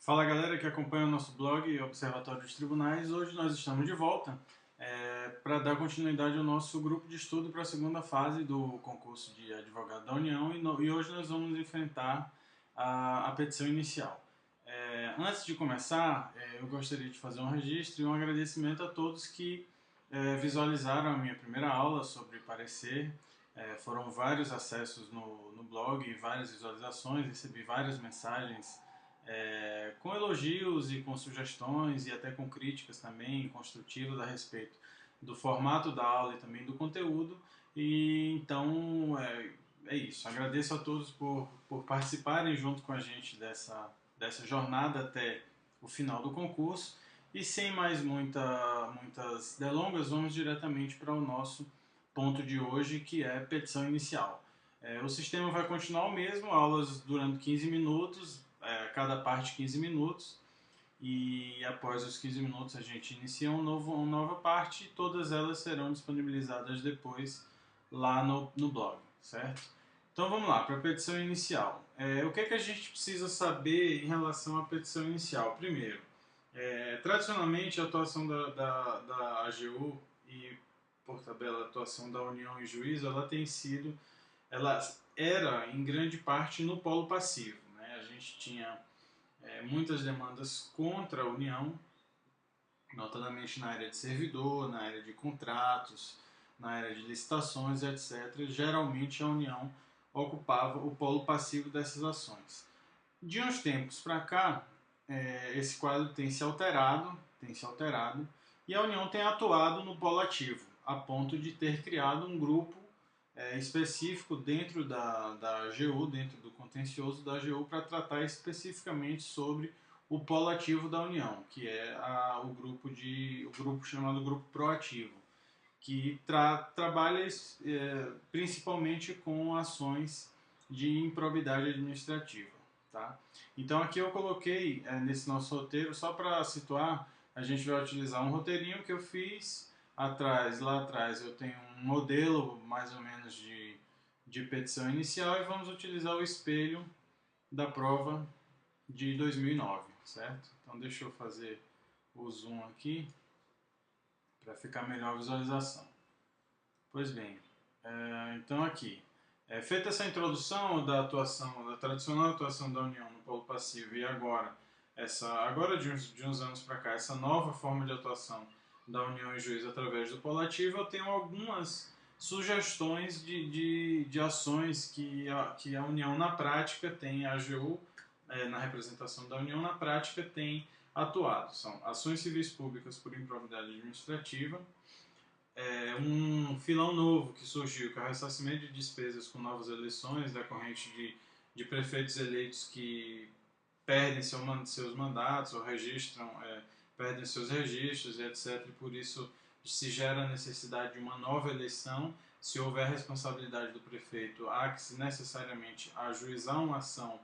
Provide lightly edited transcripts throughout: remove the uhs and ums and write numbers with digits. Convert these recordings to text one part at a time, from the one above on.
Fala galera que acompanha o nosso blog Observatório dos Tribunais. Hoje nós estamos de volta para dar continuidade ao nosso grupo de estudo para a segunda fase do concurso de advogado da União e hoje nós vamos enfrentar a petição inicial. Antes de começar, eu gostaria de fazer um registro e um agradecimento a todos que visualizaram a minha primeira aula sobre parecer. Foram vários acessos no blog, várias visualizações, recebi várias mensagens com elogios e com sugestões e até com críticas também construtivas a respeito do formato da aula e também do conteúdo. E então é isso. Agradeço a todos por participarem junto com a gente dessa jornada até o final do concurso. E sem mais muitas delongas, vamos diretamente para o nosso ponto de hoje, que é petição inicial. O sistema vai continuar o mesmo, aulas durando 15 minutos, cada parte 15 minutos, e após os 15 minutos a gente inicia uma nova parte e todas elas serão disponibilizadas depois lá no blog, certo? Então vamos lá, para a petição inicial. O que é que a gente precisa saber em relação à petição inicial? Primeiro, tradicionalmente a atuação da AGU e, por tabela, a atuação da União e Juízo, ela era em grande parte no polo passivo, né? A gente tinha muitas demandas contra a União, notadamente na área de servidor, na área de contratos, na área de licitações, etc. Geralmente a União ocupava o polo passivo dessas ações. De uns tempos para cá, esse quadro tem se alterado, e a União tem atuado no polo ativo, a ponto de ter criado um grupo específico dentro da AGU, dentro do contencioso da AGU, para tratar especificamente sobre o polo ativo da União, que é o grupo chamado Grupo Proativo, que trabalha principalmente com ações de improbidade administrativa. Tá? Então aqui eu coloquei nesse nosso roteiro, só para situar, a gente vai utilizar um roteirinho que eu fiz lá atrás eu tenho um modelo mais ou menos de petição inicial e vamos utilizar o espelho da prova de 2009, certo? Então deixa eu fazer o zoom aqui para ficar melhor a visualização. Pois bem, então aqui, feita essa introdução da tradicional atuação da União no polo passivo e agora de uns anos para cá, essa nova forma de atuação da União e Juízo através do polo ativo, eu tenho algumas sugestões de ações que a União na prática tem, a AGU, na representação da União na prática tem atuado. São ações civis públicas por improbidade administrativa, um filão novo que surgiu, que é o ressarcimento de despesas com novas eleições, decorrente de prefeitos eleitos que perdem seus mandatos ou perdem seus registros, etc. E por isso se gera a necessidade de uma nova eleição. Se houver responsabilidade do prefeito, há que necessariamente ajuizar uma ação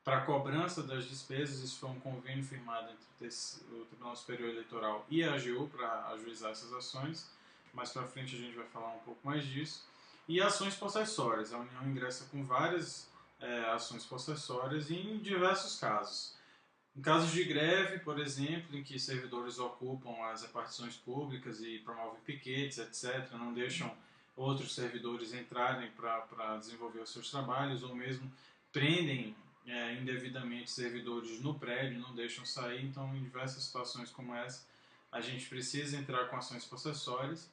para a cobrança das despesas. Isso foi um convênio firmado entre o Tribunal Superior Eleitoral e a AGU para ajuizar essas ações. Mais para frente a gente vai falar um pouco mais disso. E ações possessórias. A União ingressa com várias ações possessórias em diversos casos. Em casos de greve, por exemplo, em que servidores ocupam as repartições públicas e promovem piquetes, etc., não deixam outros servidores entrarem para desenvolver os seus trabalhos, ou mesmo prendem indevidamente servidores no prédio, não deixam sair. Então, em diversas situações como essa, a gente precisa entrar com ações possessórias,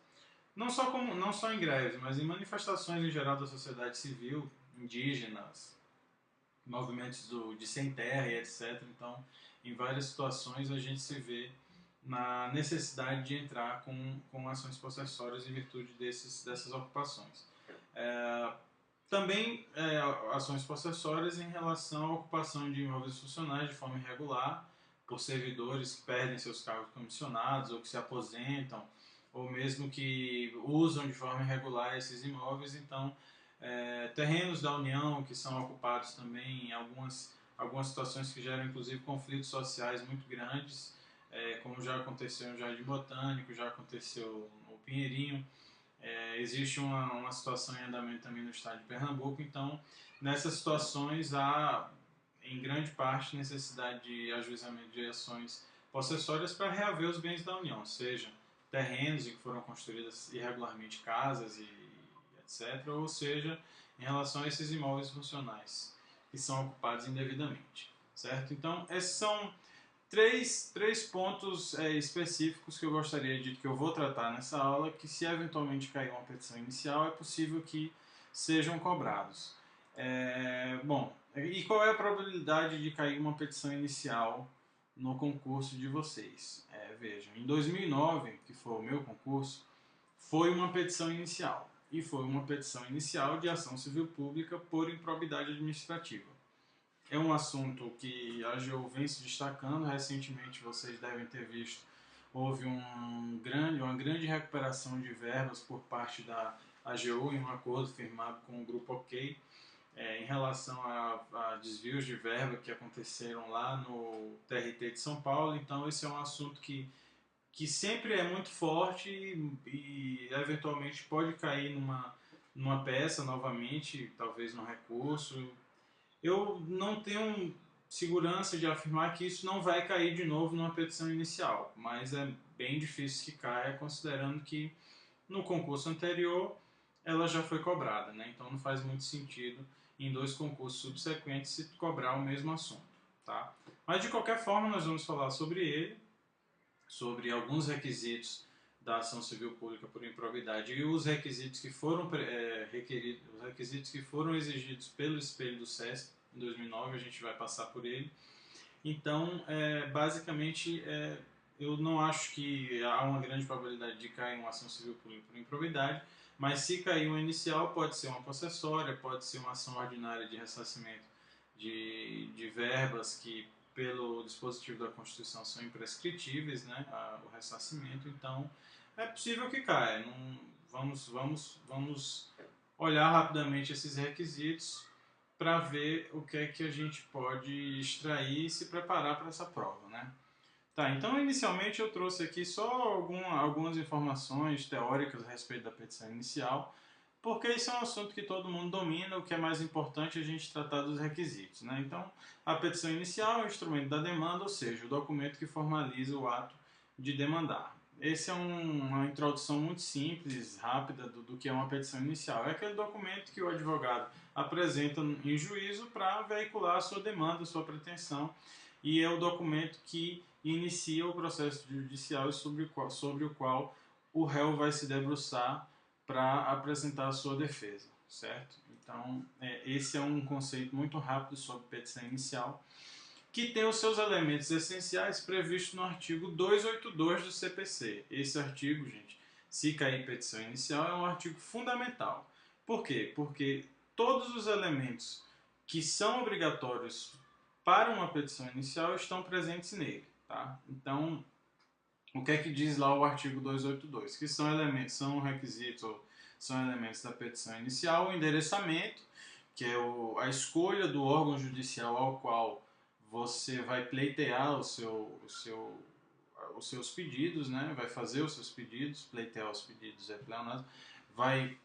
não só em greves, mas em manifestações em geral da sociedade civil, indígenas, movimentos de sem terra e etc. Então, em várias situações a gente se vê na necessidade de entrar com ações possessórias em virtude dessas ocupações. Também ações possessórias em relação à ocupação de imóveis institucionais de forma irregular, por servidores que perdem seus cargos comissionados ou que se aposentam, ou mesmo que usam de forma irregular esses imóveis. Então, terrenos da União que são ocupados também em algumas situações que geram inclusive conflitos sociais muito grandes, como já aconteceu no Jardim Botânico, já aconteceu no Pinheirinho. Existe uma situação em andamento também no estado de Pernambuco. Então, nessas situações há em grande parte, necessidade de ajuizamento de ações possessórias para reaver os bens da União, seja terrenos em que foram construídas irregularmente casas e etc., ou seja, em relação a esses imóveis funcionais que são ocupados indevidamente, certo? Então, esses são três pontos específicos que eu gostaria de que eu vou tratar nessa aula, que se eventualmente cair uma petição inicial, é possível que sejam cobrados. Bom, e qual é a probabilidade de cair uma petição inicial no concurso de vocês? Vejam, em 2009, que foi o meu concurso, foi uma petição inicial. E foi uma petição inicial de ação civil pública por improbidade administrativa. É um assunto que a AGU vem se destacando. Recentemente, vocês devem ter visto, houve uma grande recuperação de verbas por parte da AGU em um acordo firmado com o Grupo OK, em relação a desvios de verba que aconteceram lá no TRT de São Paulo. Então, esse é um assunto que sempre é muito forte e eventualmente pode cair numa peça novamente, talvez num recurso. Eu não tenho segurança de afirmar que isso não vai cair de novo numa petição inicial, mas é bem difícil que caia, considerando que no concurso anterior ela já foi cobrada, né? Então não faz muito sentido em dois concursos subsequentes se cobrar o mesmo assunto, tá? Mas de qualquer forma nós vamos falar sobre ele, sobre alguns requisitos da ação civil pública por improbidade e os requisitos que foram requeridos, os requisitos que foram exigidos pelo espelho do SESC em 2009, a gente vai passar por ele. Então, basicamente, eu não acho que há uma grande probabilidade de cair uma ação civil pública por improbidade, mas se cair uma inicial, pode ser uma possessória, pode ser uma ação ordinária de ressarcimento de verbas que, pelo dispositivo da Constituição, são imprescritíveis, né, o ressarcimento. Então, é possível que caia. Vamos olhar rapidamente esses requisitos para ver o que é que a gente pode extrair e se preparar para essa prova, né? Tá, então inicialmente eu trouxe aqui só algumas informações teóricas a respeito da petição inicial, porque isso é um assunto que todo mundo domina. O que é mais importante é a gente tratar dos requisitos, né? Então, a petição inicial é o instrumento da demanda, ou seja, o documento que formaliza o ato de demandar. Essa é uma introdução muito simples, rápida, do que é uma petição inicial. É aquele documento que o advogado apresenta em juízo para veicular a sua demanda, a sua pretensão, e é o documento que inicia o processo judicial sobre o qual o réu vai se debruçar para apresentar a sua defesa, certo? Então, esse é um conceito muito rápido sobre petição inicial, que tem os seus elementos essenciais previstos no artigo 282 do CPC. Esse artigo, gente, se cair petição inicial, é um artigo fundamental. Por quê? Porque todos os elementos que são obrigatórios para uma petição inicial estão presentes nele, tá? Então, o que é que diz lá o artigo 282? Que são requisitos, ou são elementos da petição inicial: o endereçamento, que é a escolha do órgão judicial ao qual você vai pleitear os seus pedidos, né? Vai fazer os seus pedidos, pleitear os pedidos pleonasmo, vai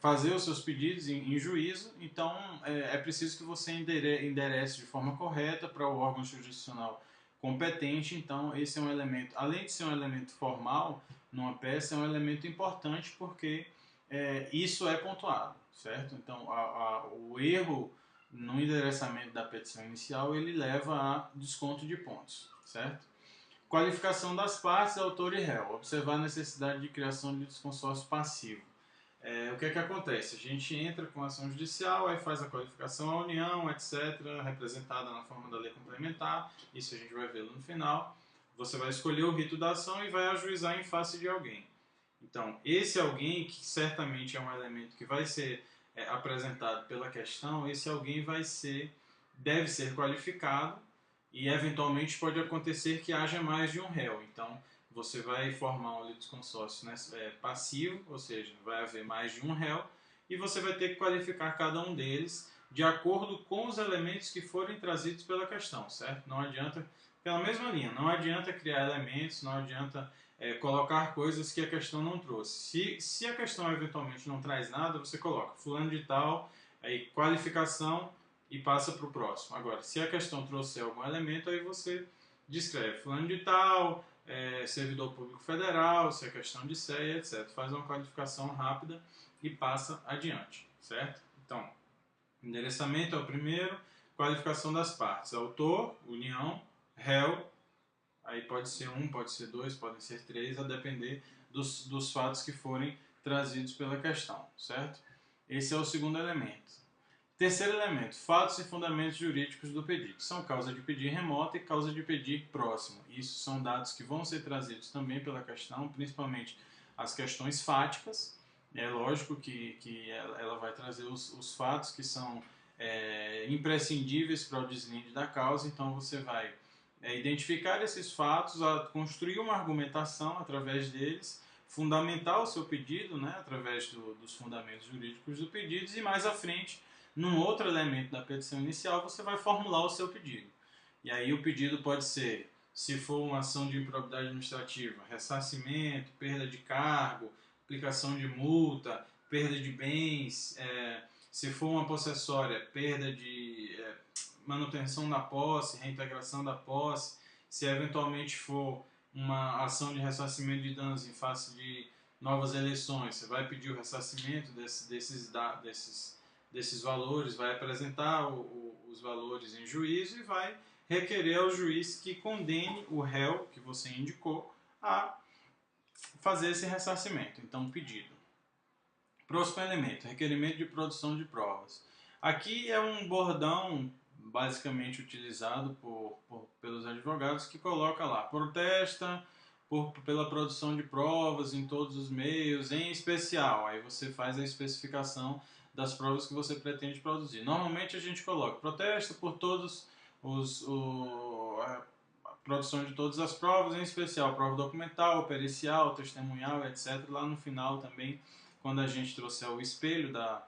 fazer os seus pedidos em juízo. Então, é preciso que você enderece de forma correta para o órgão jurisdicional competente. Então, esse é um elemento, além de ser um elemento formal numa peça, é um elemento importante porque isso é pontuado, certo? Então, o erro no endereçamento da petição inicial, ele leva a desconto de pontos, certo? Qualificação das partes, autor e réu. Observar a necessidade de criação de desconsórcio passivo. O que é que acontece? A gente entra com a ação judicial, aí faz a qualificação à União, etc., representada na forma da lei complementar. Isso a gente vai ver no final. Você vai escolher o rito da ação e vai ajuizar em face de alguém. Então, esse alguém, que certamente é um elemento que vai ser apresentado pela questão, esse alguém deve ser qualificado, e eventualmente pode acontecer que haja mais de um réu. Então, você vai formar um litisconsórcio, né, passivo, ou seja, vai haver mais de um réu, e você vai ter que qualificar cada um deles de acordo com os elementos que forem trazidos pela questão, certo? Não adianta, pela mesma linha, não adianta criar elementos, não adianta colocar coisas que a questão não trouxe. Se a questão eventualmente não traz nada, você coloca fulano de tal, aí qualificação e passa para o próximo. Agora, se a questão trouxer algum elemento, aí você descreve fulano de tal, servidor público federal, se é questão de CEA, etc. Faz uma qualificação rápida e passa adiante, certo? Então, endereçamento é o primeiro, qualificação das partes, autor, união, réu, aí pode ser um, pode ser dois, podem ser três, a depender dos fatos que forem trazidos pela questão, certo? Esse é o segundo elemento. Terceiro elemento, fatos e fundamentos jurídicos do pedido. São causa de pedir remota e causa de pedir próximo. Isso são dados que vão ser trazidos também pela questão, principalmente as questões fáticas. É lógico que ela vai trazer os fatos que são imprescindíveis para o deslinde da causa, então você vai identificar esses fatos, construir uma argumentação através deles, fundamentar o seu pedido, né, através dos fundamentos jurídicos do pedido, e mais à frente, num outro elemento da petição inicial, você vai formular o seu pedido. E aí o pedido pode ser, se for uma ação de improbidade administrativa, ressarcimento, perda de cargo, aplicação de multa, perda de bens, se for uma possessória, perda de manutenção da posse, reintegração da posse, se eventualmente for uma ação de ressarcimento de danos em face de novas eleições, você vai pedir o ressarcimento desses valores, vai apresentar os valores em juízo e vai requerer ao juiz que condene o réu que você indicou a fazer esse ressarcimento. Então, pedido. Próximo elemento, requerimento de produção de provas. Aqui é um bordão basicamente utilizado pelos advogados que coloca lá, protesta pela produção de provas em todos os meios, em especial. Aí você faz a especificação das provas que você pretende produzir. Normalmente a gente coloca protesta por todos a produção de todas as provas, em especial prova documental, pericial, testemunhal, etc. Lá no final também, quando a gente trouxer o espelho da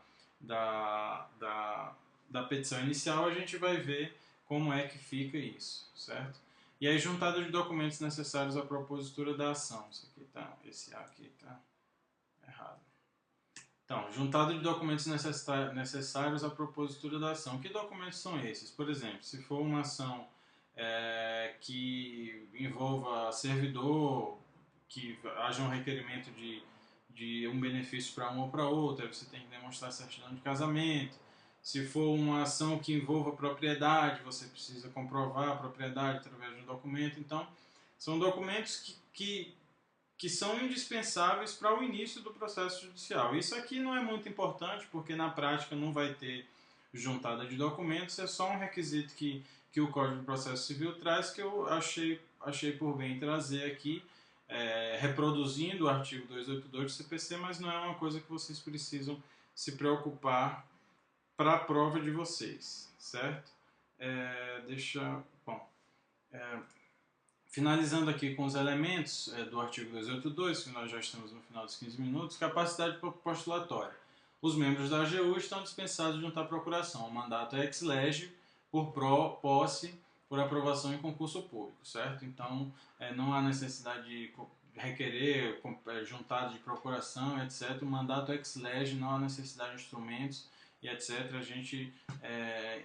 petição inicial, a gente vai ver como é que fica isso, certo? E aí, juntada de documentos necessários à propositura da ação. Esse A aqui tá errado. Então, juntado de documentos necessários à propositura da ação. Que documentos são esses? Por exemplo, se for uma ação que envolva servidor, que haja um requerimento de um benefício para um ou para outro, aí você tem que demonstrar certidão de casamento. Se for uma ação que envolva propriedade, você precisa comprovar a propriedade através de um documento. Então, são documentos que são indispensáveis para o início do processo judicial. Isso aqui não é muito importante, porque na prática não vai ter juntada de documentos, é só um requisito que o Código de Processo Civil traz, que eu achei por bem trazer aqui, reproduzindo o artigo 282 do CPC, mas não é uma coisa que vocês precisam se preocupar para a prova de vocês, certo? Finalizando aqui com os elementos do artigo 282, que nós já estamos no final dos 15 minutos, capacidade postulatória. Os membros da AGU estão dispensados de juntar procuração. O mandato é ex lege por posse, por aprovação em concurso público, certo? Então, não há necessidade de requerer juntado de procuração, etc. O mandato é ex lege, não há necessidade de instrumentos e etc. A gente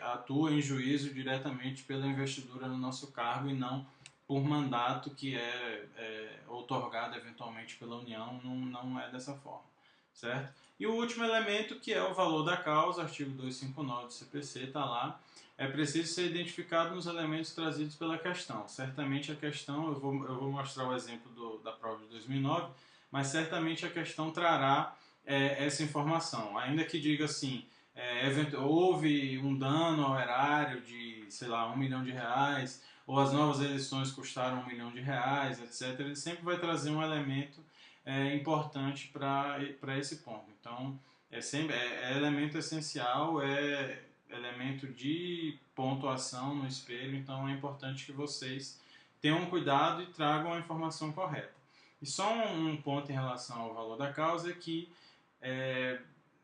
atua em juízo diretamente pela investidura no nosso cargo e não por mandato que é outorgado eventualmente pela União, não é dessa forma, certo? E o último elemento, que é o valor da causa, artigo 259 do CPC, está lá, é preciso ser identificado nos elementos trazidos pela questão. Certamente a questão, eu vou mostrar o exemplo da prova de 2009, mas certamente a questão trará essa informação, ainda que diga assim, houve um dano ao erário de, sei lá, R$1 milhão, ou as novas eleições custaram R$1 milhão, etc. Ele sempre vai trazer um elemento importante para esse ponto. Então, é elemento essencial, é elemento de pontuação no espelho, então é importante que vocês tenham cuidado e tragam a informação correta. E só um ponto em relação ao valor da causa é que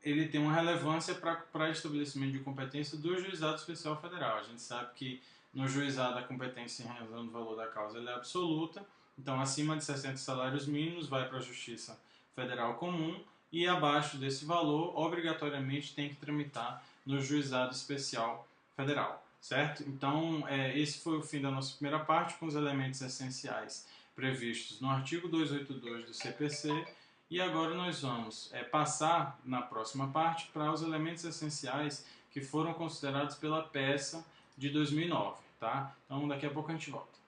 ele tem uma relevância para estabelecimento de competência do Juizado Especial Federal. A gente sabe que no juizado a competência em razão do valor da causa é absoluta, então acima de 60 salários mínimos vai para a Justiça Federal Comum e abaixo desse valor obrigatoriamente tem que tramitar no Juizado Especial Federal, certo? Então, esse foi o fim da nossa primeira parte, com os elementos essenciais previstos no artigo 282 do CPC, e agora nós vamos passar, na próxima parte, para os elementos essenciais que foram considerados pela peça de 2009, tá? Então, daqui a pouco a gente volta.